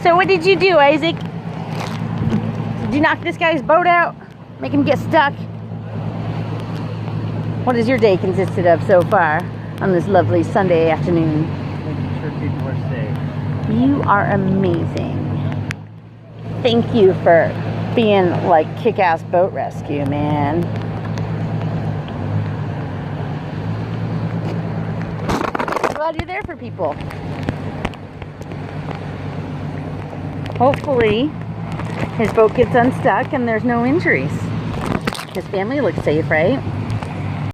So what did you do, Isaac? Did you knock this guy's boat out? Make him get stuck? What has your day consisted of so far on this lovely Sunday afternoon? Making sure people are safe. You are amazing. Thank you for being like kick-ass boat rescue, man. I'm glad you're there for people. Hopefully his boat gets unstuck and there's no injuries. His family looks safe, right?